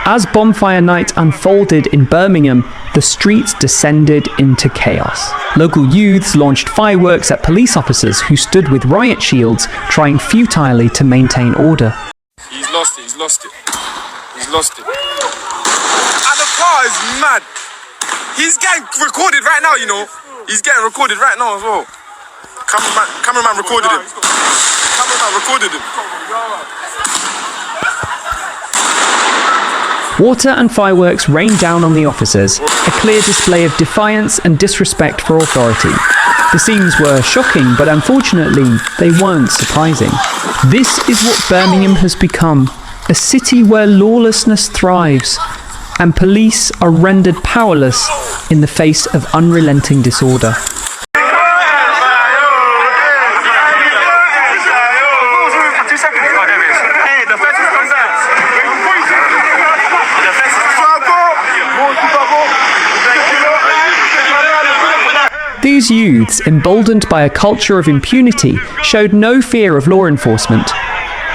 As Bonfire Night unfolded in Birmingham, the streets descended into chaos. Local youths launched fireworks at police officers who stood with riot shields, trying futilely to maintain order. He's lost it. And the car is mad. He's getting recorded right now, you know. He's getting recorded right now as well. Cameraman recorded him. Water and fireworks rained down on the officers, a clear display of defiance and disrespect for authority. The scenes were shocking, but unfortunately, they weren't surprising. This is what Birmingham has become, a city where lawlessness thrives, and police are rendered powerless in the face of unrelenting disorder. These youths, emboldened by a culture of impunity, showed no fear of law enforcement.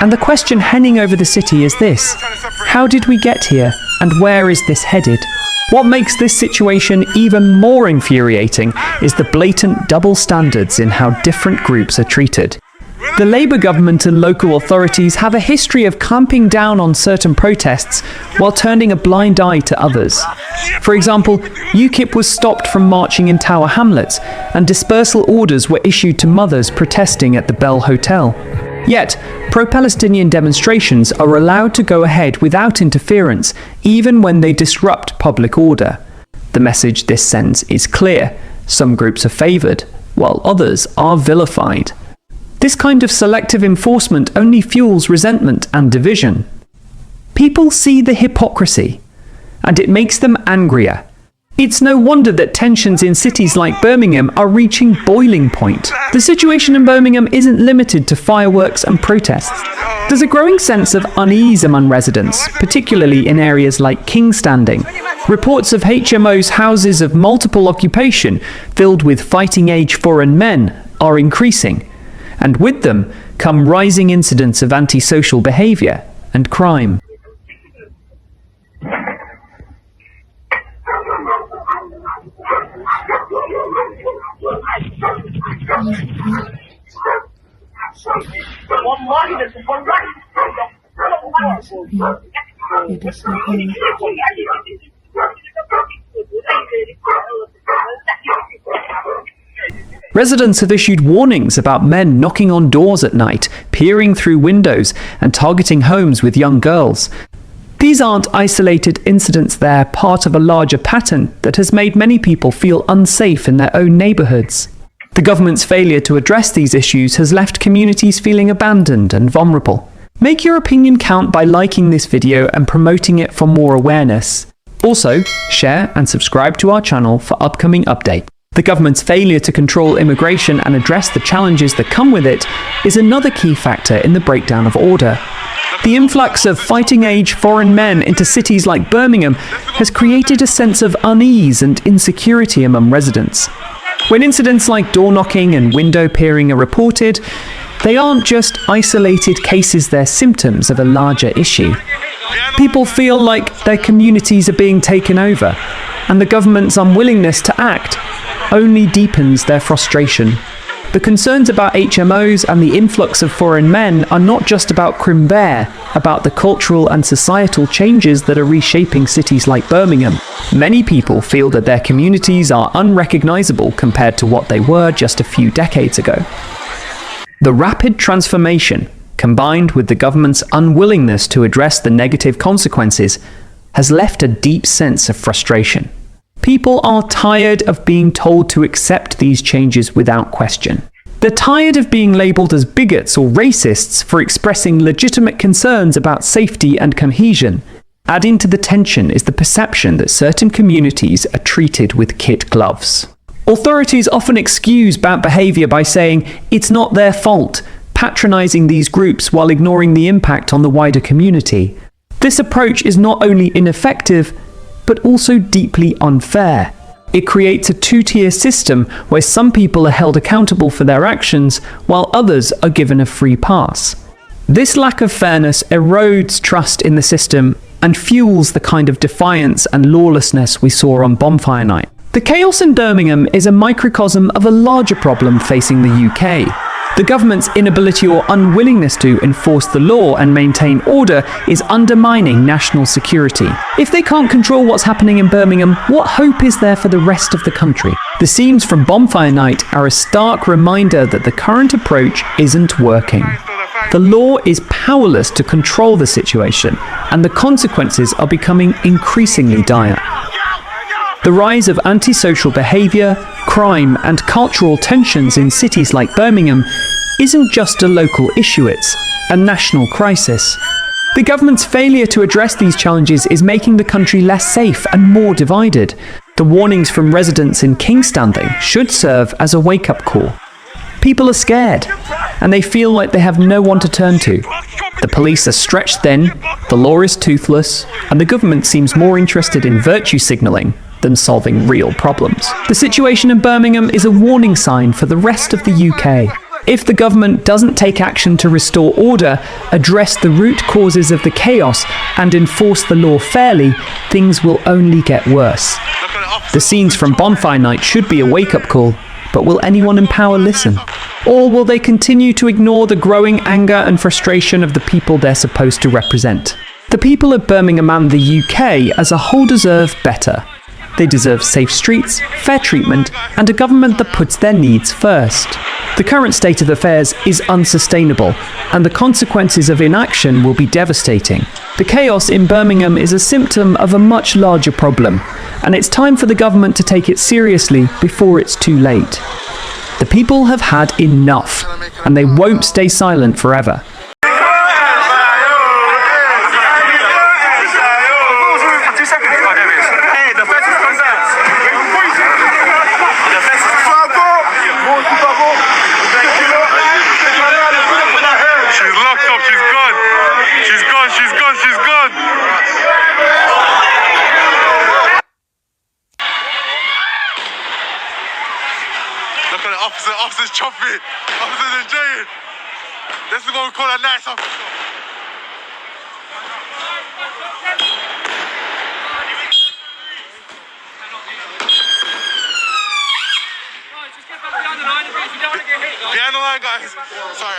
And the question hanging over the city is this: how did we get here, and where is this headed? What makes this situation even more infuriating is the blatant double standards in how different groups are treated. The Labour government and local authorities have a history of clamping down on certain protests while turning a blind eye to others. For example, UKIP was stopped from marching in Tower Hamlets, and dispersal orders were issued to mothers protesting at the Bell Hotel. Yet, pro-Palestinian demonstrations are allowed to go ahead without interference, even when they disrupt public order. The message this sends is clear: some groups are favoured, while others are vilified. This kind of selective enforcement only fuels resentment and division. People see the hypocrisy, and it makes them angrier. It's no wonder that tensions in cities like Birmingham are reaching boiling point. The situation in Birmingham isn't limited to fireworks and protests. There's a growing sense of unease among residents, particularly in areas like King's Standing. Reports of HMOs' houses of multiple occupation, filled with fighting-age foreign men, are increasing. And with them come rising incidents of antisocial behaviour and crime. Residents have issued warnings about men knocking on doors at night, peering through windows, and targeting homes with young girls. These aren't isolated incidents, they're part of a larger pattern that has made many people feel unsafe in their own neighbourhoods. The government's failure to address these issues has left communities feeling abandoned and vulnerable. Make your opinion count by liking this video and promoting it for more awareness. Also, share and subscribe to our channel for upcoming updates. The government's failure to control immigration and address the challenges that come with it is another key factor in the breakdown of order. The influx of fighting-age foreign men into cities like Birmingham has created a sense of unease and insecurity among residents. When incidents like door knocking and window peering are reported, they aren't just isolated cases, they're symptoms of a larger issue. People feel like their communities are being taken over, and the government's unwillingness to act only deepens their frustration. The concerns about HMOs and the influx of foreign men are not just about Crimbear, about the cultural and societal changes that are reshaping cities like Birmingham. Many people feel that their communities are unrecognisable compared to what they were just a few decades ago. The rapid transformation, combined with the government's unwillingness to address the negative consequences, has left a deep sense of frustration. People are tired of being told to accept these changes without question. They're tired of being labelled as bigots or racists for expressing legitimate concerns about safety and cohesion. Adding to the tension is the perception that certain communities are treated with kid gloves. Authorities often excuse bad behaviour by saying it's not their fault, patronising these groups while ignoring the impact on the wider community. This approach is not only ineffective, but also deeply unfair. It creates a two-tier system where some people are held accountable for their actions, while others are given a free pass. This lack of fairness erodes trust in the system and fuels the kind of defiance and lawlessness we saw on Bonfire Night. The chaos in Birmingham is a microcosm of a larger problem facing the UK. The government's inability or unwillingness to enforce the law and maintain order is undermining national security. If they can't control what's happening in Birmingham, what hope is there for the rest of the country? The scenes from Bonfire Night are a stark reminder that the current approach isn't working. The law is powerless to control the situation, and the consequences are becoming increasingly dire. The rise of antisocial behaviour, crime and cultural tensions in cities like Birmingham isn't just a local issue, it's a national crisis. The government's failure to address these challenges is making the country less safe and more divided. The warnings from residents in King's Standing should serve as a wake-up call. People are scared, and they feel like they have no one to turn to. The police are stretched thin, the law is toothless, and the government seems more interested in virtue signalling than solving real problems. The situation in Birmingham is a warning sign for the rest of the UK. If the government doesn't take action to restore order, address the root causes of the chaos, and enforce the law fairly, things will only get worse. The scenes from Bonfire Night should be a wake-up call, but will anyone in power listen? Or will they continue to ignore the growing anger and frustration of the people they're supposed to represent? The people of Birmingham and the UK as a whole deserve better. They deserve safe streets, fair treatment, and a government that puts their needs first. The current state of affairs is unsustainable, and the consequences of inaction will be devastating. The chaos in Birmingham is a symptom of a much larger problem, and it's time for the government to take it seriously before it's too late. The people have had enough, and they won't stay silent forever. Look at the officers chopping. Officers enjoying. This is what we call a nice officer. Behind the line, guys. Sorry,